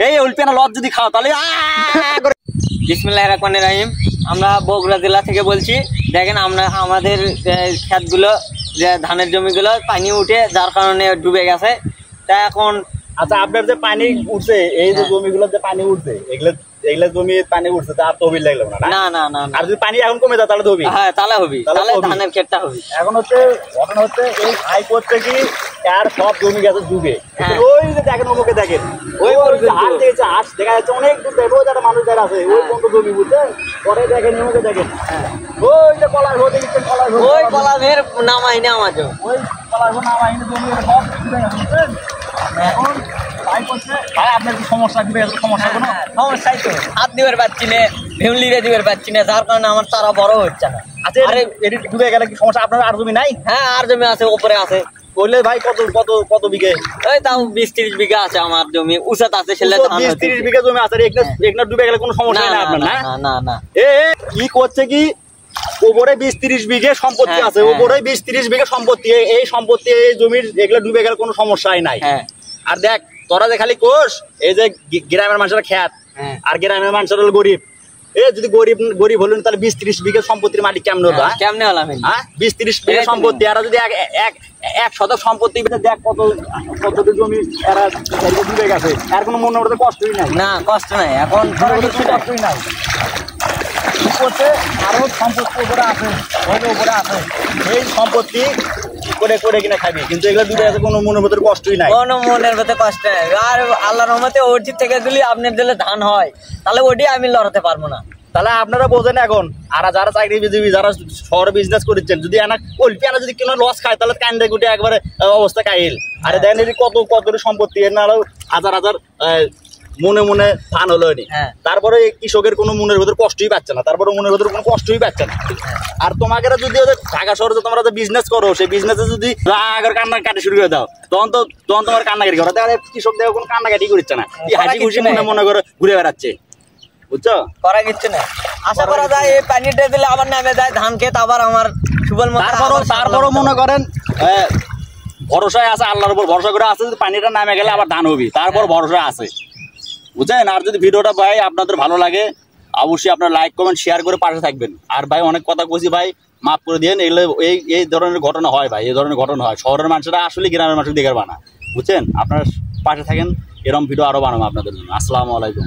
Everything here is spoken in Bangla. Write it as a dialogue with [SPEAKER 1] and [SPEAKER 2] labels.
[SPEAKER 1] এই উল্পেনা লজ যদি খাও তাহলে বিসমিল্লাহির রহমানির রহিম। আমরা বগুড়া জেলা থেকে বলছি। দেখেন আমরা আমাদের ক্ষেতগুলো যে ধানের জমিগুলো পানি উঠে যার কারণে ডুবে গেছে। তা এখন
[SPEAKER 2] আচ্ছা, আপনার যে পানি উঠছে, এই যে জমিগুলো যে পানি উঠছে, এগুলা জমি পানি উঠছে, তা আর তহবিল লাগলো না?
[SPEAKER 1] না না না।
[SPEAKER 2] আর যদি পানি এখন কমে যায় তাহলে তহবিল?
[SPEAKER 1] হ্যাঁ, তাহলে হবে, তাহলে ধানের ক্ষেতটা হবে।
[SPEAKER 2] এখন হচ্ছে ঘটনা হচ্ছে এই হাই করছে কি আর সব জমি গেছে ডুবে। ওই যে দেখেন ওকে দেখেন, ওই হাট দিয়েছে, হাট দেখা যাচ্ছে অনেক দূর থেকে, ওই যারা মানুষ যারা আছে ওই পর্যন্ত জমি বুঝছে। পরে দেখেন ওকে দেখেন, ওই যে কলার হতে গেছেন, কলার
[SPEAKER 1] ওই কলামের নামাইনি আমার জমি,
[SPEAKER 2] ওই কলার নামাইনি জমি সব ডুবে গেছে বুঝছেন। এখন তাই করছে ভাই, আপনার কি সমস্যা ডুবে গেছে? সমস্যা কোনো
[SPEAKER 1] সমস্যাই তো, হাত দিবার পাচ্ছি না, ভেউলিরে দিবার পাচ্ছি না, যার কারণে আমার তারা বড় হচ্ছে না।
[SPEAKER 2] আচ্ছা, আরে এটি ডুবে গেলে কি সমস্যা? আপনার আর জমি নাই?
[SPEAKER 1] হ্যাঁ, আর জমি আছে, উপরে আছে।
[SPEAKER 2] বললে ভাই কত কত কত বিঘে?
[SPEAKER 1] ওই তাও 20-30 বিঘা আছে আমার জমি, উঁচাত আছে।
[SPEAKER 2] 20-30 বিঘা জমি আছে, একটা ডুবে গেলে কোনো সমস্যা নাই আপনার?
[SPEAKER 1] না না না।
[SPEAKER 2] এ কি করছে কি, ওপরে 20-30 বিঘে সম্পত্তি আছে, ওপরে 20-30 বিঘা সম্পত্তি, এই সম্পত্তি এই জমির এগুলো ডুবে গেলে কোনো সমস্যাই নাই। আর দেখ তোরা যে খালি কোষ, এই যে গ্রামের মানুষেরা খ্যাত, আর গ্রামের মানুষেরা হলো গরিব। যদি গরিব হলেন তাহলে 20-30 বিঘা সম্পত্তির মালিক কেমনে হলো?
[SPEAKER 1] কেমনে হলাম?
[SPEAKER 2] 20-30 বিঘা সম্পত্তি, আর যদি এক শতক সম্পত্তি দেখ কত জমি এরা ডুবে গেছে, আর কোনো মনে করতে কষ্টই নাই।
[SPEAKER 1] না, কষ্ট নাই, এখন
[SPEAKER 2] কষ্টই নাই। করছে আরো সম্পত্তি উপরে আছে, উপরে আছে, এই সম্পত্তি করে করে কিনা খাবি, কিন্তু এগুলো ডুবে গেছে, কোনো মনের ভেতরে কষ্টই নাই,
[SPEAKER 1] কোনো মনের ভেতরে কষ্ট নাই। আর আল্লাহর রহমতে ওটি থেকে যদি আপনার দিলে ধান হয় তাহলে ওটি আমি লড়াতে পারবো না।
[SPEAKER 2] তাহলে আপনারা বোঝেন এখন, আর যারা চাকরিজীবী, যারা শহরে বিজনেস করছেন, যদি অল্পিয়ানা যদি কোনো লস খায় তাহলে কান্দে গুটে একবারে অবস্থা কাহিল। আরে দেখেন এই কত কত সম্পত্তি, এর না হাজার হাজার মনে মনে ধান হলো নি, তারপরে কৃষকের কোনো মনের ভেতরে কষ্টই পাচ্ছে না, তারপরে মনের ভেতরে কোনো কষ্টই পাচ্ছে না। আর তোমাকে যদি ওদের ঢাকা শহরে তোমরা বিজনেস করো, সেই বিজনেসে যদি আগের কান্নাকাটি শুরু করে দাও, তখন তোমার কান্নাকাটি করো। তাহলে কৃষক দেখো কোনো কান্নাকাটি করছে না, হাসি খুশি মনে করে ঘুরে বেড়াচ্ছে, বুঝছো?
[SPEAKER 1] করা কিচ্ছু না। আশা করা যায় এই পানিটা দিলে আবার নামে যায় ধান ক্ষেত, আবার আমার সুবল।
[SPEAKER 2] তারপরও মনে করেন ভরসায় আছে, আল্লাহর উপর ভরসা করে আছে, যদি পানিটা নামে গেলে আবার ধান হবে, তারপর ভরসা আছে, বুঝছেন? আর যদি ভিডিওটা ভাই আপনাদের ভালো লাগে, অবশ্যই আপনার লাইক কমেন্ট শেয়ার করে পাশে থাকবেন। আর ভাই অনেক কথা কইছি ভাই, মাফ করে দিন। এগুলো এই ধরনের ঘটনা হয় ভাই, এই ধরনের ঘটনা হয়। শহরের মানুষরা আসলে গ্রামের মানুষ দেখে বানা, বুঝছেন? আপনারা পাশে থাকেন, এরকম ভিডিও আরো বানাবো আপনাদের জন্য। আসসালামু আলাইকুম।